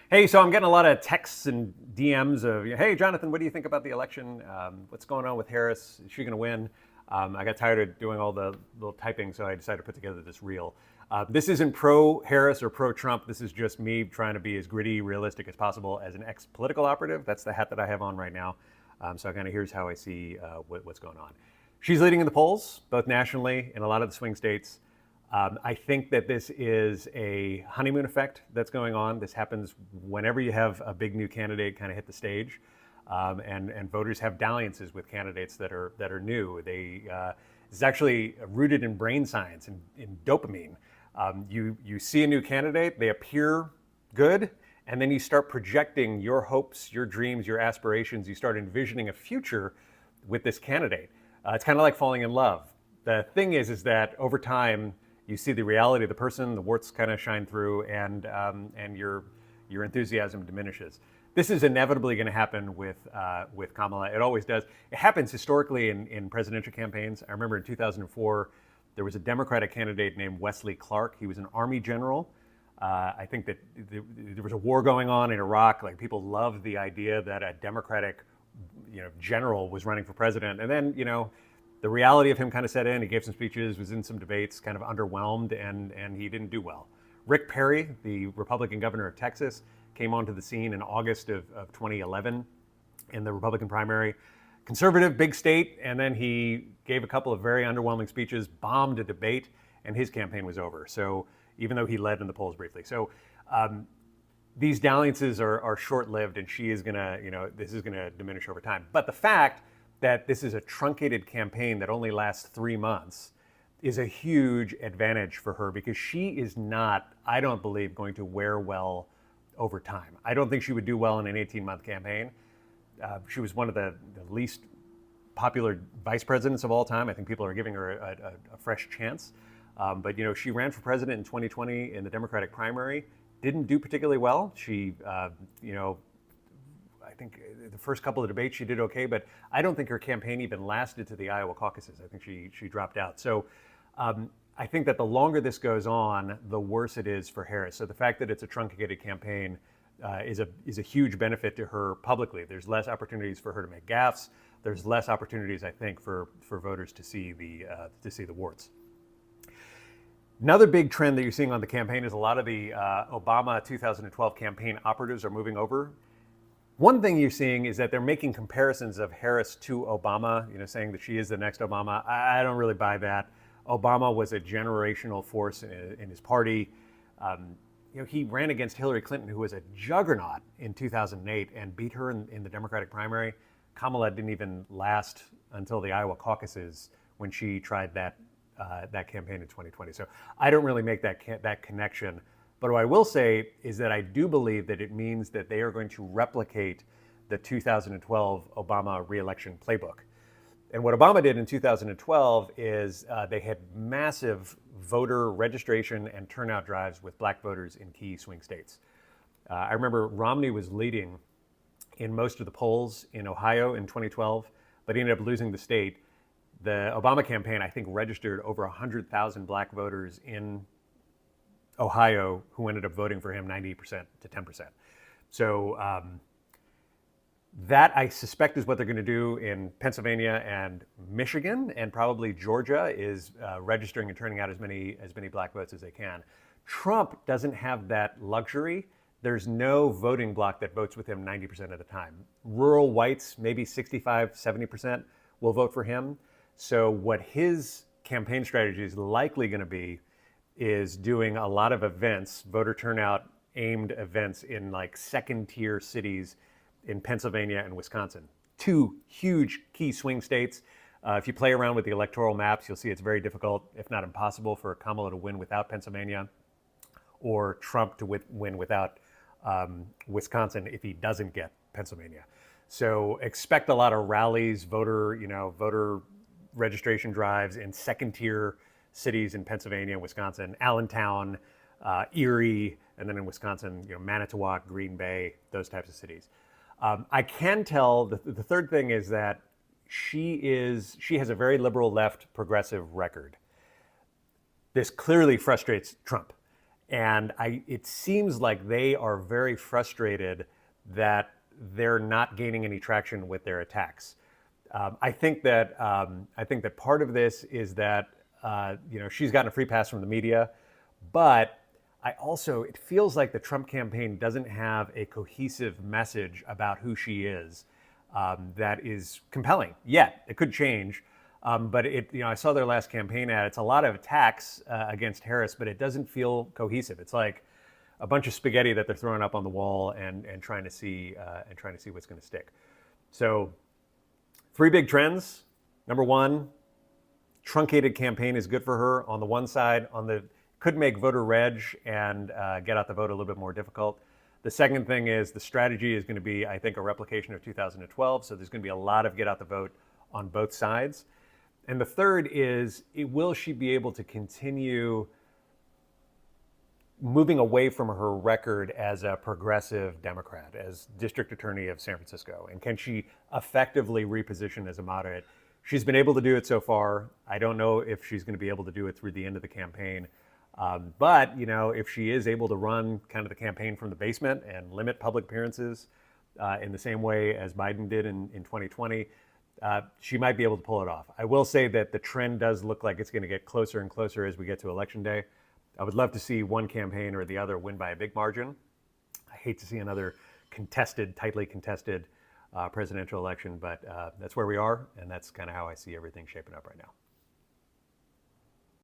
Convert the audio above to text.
Hey, so I'm getting a lot of texts and DMs of, hey, Jonathan, what do you think about the election? What's going on with Harris? Is she going to win? I got tired of doing all the little typing, so I decided to put together this reel. This isn't pro Harris or pro Trump. This is just me trying to be as gritty, realistic as possible as an ex political operative. That's the hat that I have on right now. So kind of here's how I see what's going on. She's leading in the polls, both nationally in a lot of the swing states. I think that this is a honeymoon effect that's going on. This happens whenever you have a big new candidate kind of hit the stage, and voters have dalliances with candidates that are new. It's actually rooted in brain science and in dopamine. You see a new candidate, they appear good, and then you start projecting your hopes, your dreams, your aspirations. You start envisioning a future with this candidate. It's kind of like falling in love. The thing is that over time, you see the reality of the person, the warts kind of shine through, and your enthusiasm diminishes. This is inevitably going to happen with Kamala. It always does. It happens historically in presidential campaigns. I remember in 2004, there was a Democratic candidate named Wesley Clark. He was an Army general. I think that there was a war going on in Iraq. Like, people loved the idea that a Democratic, general was running for president, and then the reality of him kind of set in. He gave some speeches, was in some debates, kind of underwhelmed, and he didn't do well. Rick Perry, the Republican governor of Texas, came onto the scene in August of 2011 in the Republican primary. Conservative, big state, and then he gave a couple of very underwhelming speeches, bombed a debate, and his campaign was over. So even though he led in the polls briefly. So these dalliances are short-lived, and she is gonna, this is gonna diminish over time. But the fact that this is a truncated campaign that only lasts 3 months is a huge advantage for her, because she is not, I don't believe, going to wear well over time. I don't think she would do well in an 18-month campaign. She was one of the least popular vice presidents of all time. I think people are giving her a fresh chance. But she ran for president in 2020 in the Democratic primary, didn't do particularly well. She, I think the first couple of debates she did okay, but I don't think her campaign even lasted to the Iowa caucuses. I think she dropped out. So I think that the longer this goes on, the worse it is for Harris. So the fact that it's a truncated campaign is a huge benefit to her publicly. There's less opportunities for her to make gaffes. There's less opportunities, I think, for voters to see the warts. Another big trend that you're seeing on the campaign is a lot of the Obama 2012 campaign operatives are moving over. One thing you're seeing is that they're making comparisons of Harris to Obama, saying that she is the next Obama. I don't really buy that. Obama was a generational force in his party. He ran against Hillary Clinton, who was a juggernaut in 2008, and beat her in the Democratic primary. Kamala didn't even last until the Iowa caucuses when she tried that campaign in 2020. So I don't really make that connection. But what I will say is that I do believe that it means that they are going to replicate the 2012 Obama re-election playbook. And what Obama did in 2012 is they had massive voter registration and turnout drives with black voters in key swing states. I remember Romney was leading in most of the polls in Ohio in 2012, but he ended up losing the state. The Obama campaign, I think, registered over 100,000 black voters in Ohio who ended up voting for him 90% to 10%. So that, I suspect, is what they're going to do in Pennsylvania and Michigan, and probably Georgia is registering and turning out as many black votes as they can. Trump doesn't have that luxury. There's no voting bloc that votes with him 90% of the time. Rural whites, maybe 65, 70% will vote for him. So what his campaign strategy is likely going to be is doing a lot of events, voter turnout aimed events in like second tier cities in Pennsylvania and Wisconsin. Two huge key swing states. If you play around with the electoral maps, you'll see it's very difficult, if not impossible, for Kamala to win without Pennsylvania, or Trump to win without Wisconsin if he doesn't get Pennsylvania. So expect a lot of rallies, voter registration drives in second tier cities in Pennsylvania and Wisconsin, Allentown, Erie, and then in Wisconsin, Manitowoc, Green Bay, those types of cities. I can tell the third thing is that she has a very liberal left progressive record. This clearly frustrates Trump. And it seems like they are very frustrated that they're not gaining any traction with their attacks. I think that part of this is that she's gotten a free pass from the media, but it feels like the Trump campaign doesn't have a cohesive message about who she is that is compelling yet. It could change, but I saw their last campaign ad. It's a lot of attacks against Harris, but it doesn't feel cohesive. It's like a bunch of spaghetti that they're throwing up on the wall and trying to see what's going to stick. So, three big trends. Number one, truncated campaign is good for her on the one side. Could make voter reg and get out the vote a little bit more difficult. The second thing is the strategy is going to be, I think, a replication of 2012. So there's going to be a lot of get out the vote on both sides. And the third is, will she be able to continue moving away from her record as a progressive Democrat, as district attorney of San Francisco? And can she effectively reposition as a moderate? She's been able to do it so far. I don't know if she's going to be able to do it through the end of the campaign. But if she is able to run kind of the campaign from the basement and limit public appearances in the same way as Biden did in 2020, she might be able to pull it off. I will say that the trend does look like it's going to get closer and closer as we get to Election Day. I would love to see one campaign or the other win by a big margin. I hate to see another tightly contested presidential election, but that's where we are, and that's kind of how I see everything shaping up right now.